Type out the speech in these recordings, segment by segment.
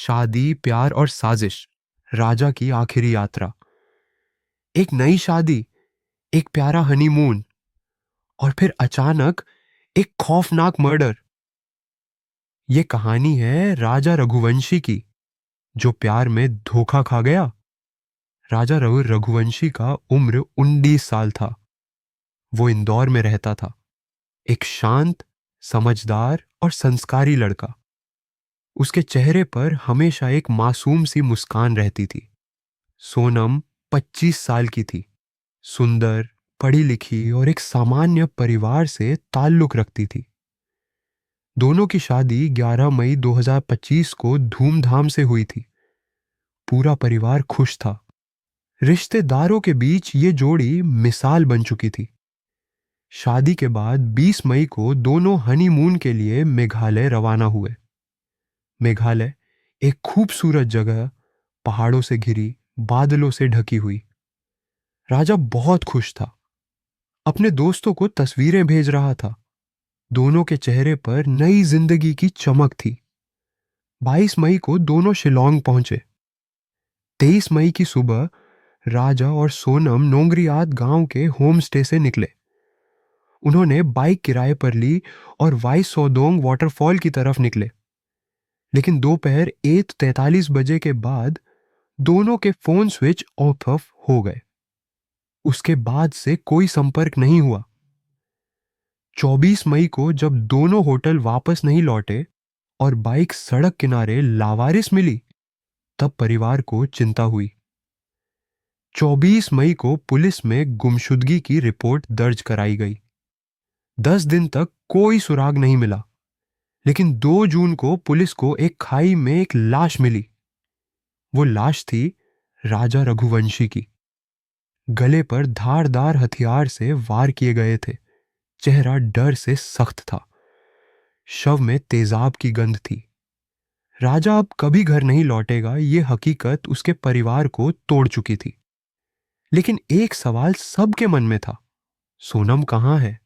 शादी, प्यार और साजिश, राजा की आखिरी यात्रा। एक नई शादी, एक प्यारा हनीमून, और फिर अचानक एक खौफनाक मर्डर। ये कहानी है राजा रघुवंशी की, जो प्यार में धोखा खा गया। राजा रघुवंशी का उम्र 19 साल था। वो इंदौर में रहता था, एक शांत, समझदार और संस्कारी लड़का। उसके चेहरे पर हमेशा एक मासूम सी मुस्कान रहती थी। सोनम 25 साल की थी, सुंदर, पढ़ी लिखी और एक सामान्य परिवार से ताल्लुक रखती थी। दोनों की शादी 11 मई 2025 को धूमधाम से हुई थी। पूरा परिवार खुश था। रिश्तेदारों के बीच ये जोड़ी मिसाल बन चुकी थी। शादी के बाद 20 मई को दोनों हनीमून के लिए मेघालय रवाना हुए। मेघालय एक खूबसूरत जगह, पहाड़ों से घिरी, बादलों से ढकी हुई। राजा बहुत खुश था। अपने दोस्तों को तस्वीरें भेज रहा था। दोनों के चेहरे पर नई जिंदगी की चमक थी। 22 मई को दोनों शिलोंग पहुंचे। 23 मई की सुबह राजा और सोनम नोंगरियात गांव के होम स्टे से निकले। उन्होंने बाइक किराए पर ली और वाई सौदोंग वाटरफॉल की तरफ निकले। लेकिन दोपहर 1:43 बजे के बाद दोनों के फोन स्विच ऑफ हो गए। उसके बाद से कोई संपर्क नहीं हुआ। 24 मई को जब दोनों होटल वापस नहीं लौटे और बाइक सड़क किनारे लावारिस मिली, तब परिवार को चिंता हुई। 24 मई को पुलिस में गुमशुदगी की रिपोर्ट दर्ज कराई गई। 10 दिन तक कोई सुराग नहीं मिला, लेकिन 2 जून को पुलिस को एक खाई में एक लाश मिली। वो लाश थी राजा रघुवंशी की। गले पर धारदार हथियार से वार किए गए थे। चेहरा डर से सख्त था। शव में तेजाब की गंध थी। राजा अब कभी घर नहीं लौटेगा, ये हकीकत उसके परिवार को तोड़ चुकी थी। लेकिन एक सवाल सबके मन में था, सोनम कहाँ है?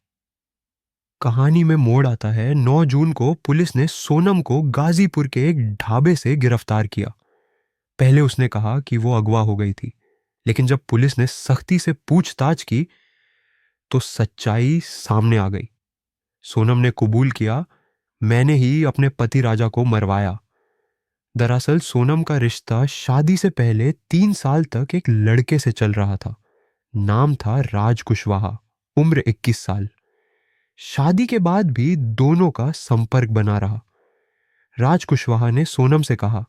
कहानी में मोड़ आता है। 9 जून को पुलिस ने सोनम को गाजीपुर के एक ढाबे से गिरफ्तार किया। पहले उसने कहा कि वो अगवा हो गई थी, लेकिन जब पुलिस ने सख्ती से पूछताछ की तो सच्चाई सामने आ गई। सोनम ने कबूल किया, मैंने ही अपने पति राजा को मरवाया। दरअसल सोनम का रिश्ता शादी से पहले 3 साल तक एक लड़के से चल रहा था। नाम था राज कुशवाहा, उम्र 21 साल। शादी के बाद भी दोनों का संपर्क बना रहा। राज कुशवाहा ने सोनम से कहा,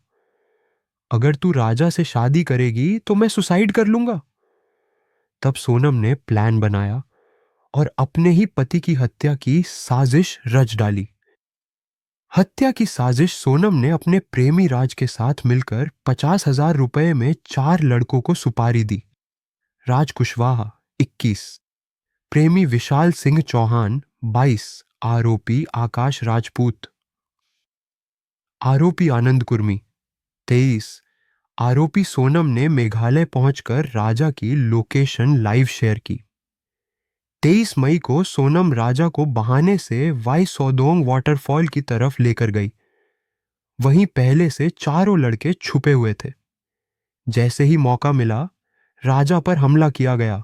अगर तू राजा से शादी करेगी तो मैं सुसाइड कर लूंगा। तब सोनम ने प्लान बनाया और अपने ही पति की हत्या की साजिश रच डाली। हत्या की साजिश सोनम ने अपने प्रेमी राज के साथ मिलकर 50,000 रुपए में 4 लड़कों को सुपारी दी। राज कुशवाहा 21, प्रेमी विशाल सिंह चौहान 22, आरोपी आकाश राजपूत, आरोपी आनंद कुर्मी 23। आरोपी सोनम ने मेघालय पहुंचकर राजा की लोकेशन लाइव शेयर की। 23 मई को सोनम राजा को बहाने से वाई सौदोंग वाटरफॉल की तरफ लेकर गई। वहीं पहले से चारों लड़के छुपे हुए थे। जैसे ही मौका मिला, राजा पर हमला किया गया।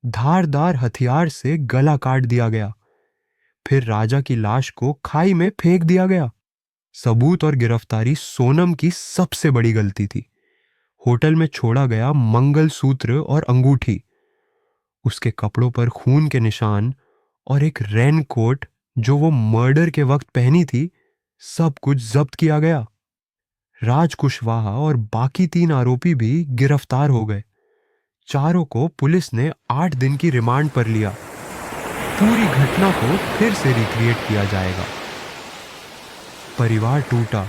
धारदार हथियार से गला काट दिया गया। फिर राजा की लाश को खाई में फेंक दिया गया। सबूत और गिरफ्तारी सोनम की सबसे बड़ी गलती थी। होटल में छोड़ा गया मंगलसूत्र और अंगूठी, उसके कपड़ों पर खून के निशान और एक रेन कोट जो वो मर्डर के वक्त पहनी थी, सब कुछ जब्त किया गया। राज कुशवाहा और बाकी 3 आरोपी भी गिरफ्तार हो गए। चारों को पुलिस ने 8 दिन की रिमांड पर लिया। पूरी घटना को फिर से रिक्रिएट किया जाएगा। परिवार टूटा।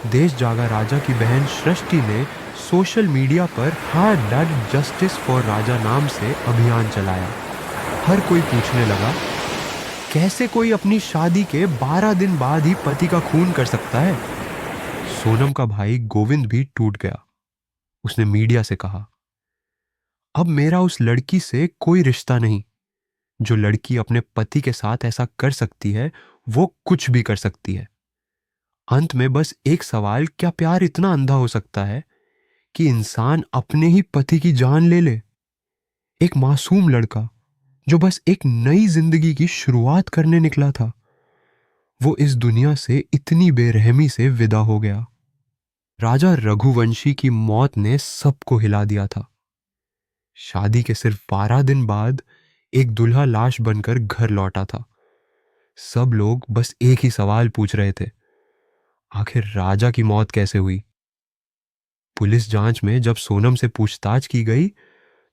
देश जागा राजा की बहन सृष्टि ने सोशल मीडिया पर हार्ड डैड जस्टिस फॉर राजा नाम से अभियान चलाया। हर कोई पूछने लगा, कैसे कोई अपनी शादी के 12 दिन बाद ही पति का खून कर सकता है? सोनम का भाई गोविंद भी टूट गया। उसने मीडिया से कहा, अब मेरा उस लड़की से कोई रिश्ता नहीं। जो लड़की अपने पति के साथ ऐसा कर सकती है, वो कुछ भी कर सकती है। अंत में बस एक सवाल, क्या प्यार इतना अंधा हो सकता है कि इंसान अपने ही पति की जान ले ले? एक मासूम लड़का जो बस एक नई जिंदगी की शुरुआत करने निकला था, वो इस दुनिया से इतनी बेरहमी से विदा हो गया। राजा रघुवंशी की मौत ने सबको हिला दिया था। शादी के सिर्फ 12 दिन बाद एक दूल्हा लाश बनकर घर लौटा था। सब लोग बस एक ही सवाल पूछ रहे थे, आखिर राजा की मौत कैसे हुई? पुलिस जांच में जब सोनम से पूछताछ की गई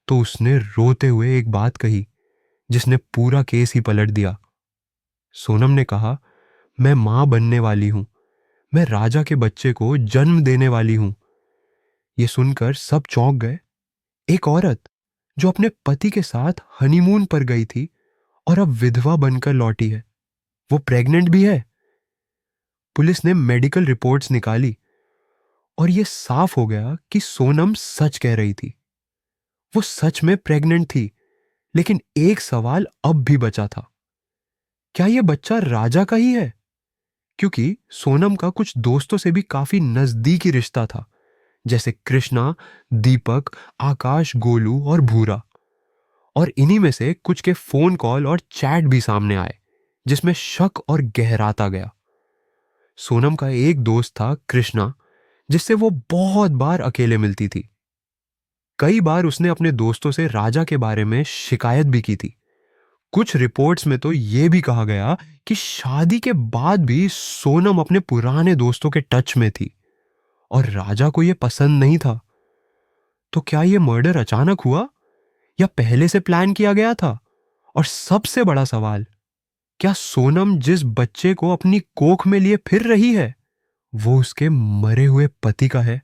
तो उसने रोते हुए एक बात कही जिसने पूरा केस ही पलट दिया। सोनम ने कहा, मैं मां बनने वाली हूं, मैं राजा के बच्चे को जन्म देने वाली हूं। ये सुनकर सब चौंक गए। एक औरत जो अपने पति के साथ हनीमून पर गई थी और अब विधवा बनकर लौटी है, वो प्रेग्नेंट भी है। पुलिस ने मेडिकल रिपोर्ट्स निकाली और यह साफ हो गया कि सोनम सच कह रही थी। वो सच में प्रेग्नेंट थी, लेकिन एक सवाल अब भी बचा था, क्या यह बच्चा राजा का ही है? क्योंकि सोनम का कुछ दोस्तों से भी काफी नजदीकी रिश्ता था, जैसे कृष्णा, दीपक, आकाश, गोलू और भूरा। और इन्हीं में से कुछ के फोन कॉल और चैट भी सामने आए जिसमें शक और गहराता गया। सोनम का एक दोस्त था कृष्णा, जिससे वो बहुत बार अकेले मिलती थी। कई बार उसने अपने दोस्तों से राजा के बारे में शिकायत भी की थी। कुछ रिपोर्ट्स में तो यह भी कहा गया कि शादी के बाद भी सोनम अपने पुराने दोस्तों के टच में थी और राजा को यह पसंद नहीं था। तो क्या यह मर्डर अचानक हुआ या पहले से प्लान किया गया था? और सबसे बड़ा सवाल, क्या सोनम जिस बच्चे को अपनी कोख में लिए फिर रही है वो उसके मरे हुए पति का है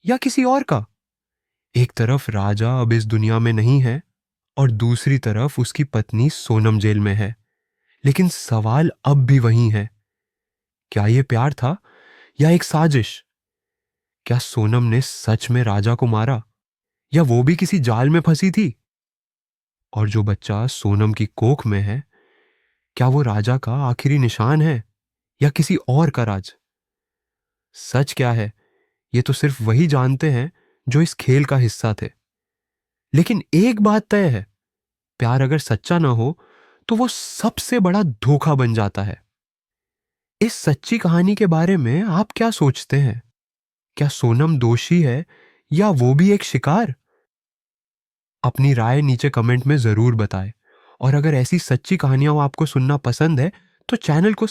या किसी और का? एक तरफ राजा अब इस दुनिया में नहीं है और दूसरी तरफ उसकी पत्नी सोनम जेल में है। लेकिन सवाल अब भी वही है, क्या यह प्यार था या एक साजिश? क्या सोनम ने सच में राजा को मारा या वो भी किसी जाल में फंसी थी? और जो बच्चा सोनम की कोख में है, क्या वो राजा का आखिरी निशान है या किसी और का राज? सच क्या है ये तो सिर्फ वही जानते हैं जो इस खेल का हिस्सा थे। लेकिन एक बात तय है, प्यार अगर सच्चा ना हो तो वो सबसे बड़ा धोखा बन जाता है। इस सच्ची कहानी के बारे में आप क्या सोचते हैं? क्या सोनम दोषी है या वो भी एक शिकार? अपनी राय नीचे कमेंट में जरूर बताएं। और अगर ऐसी सच्ची कहानियां आपको सुनना पसंद है तो चैनल को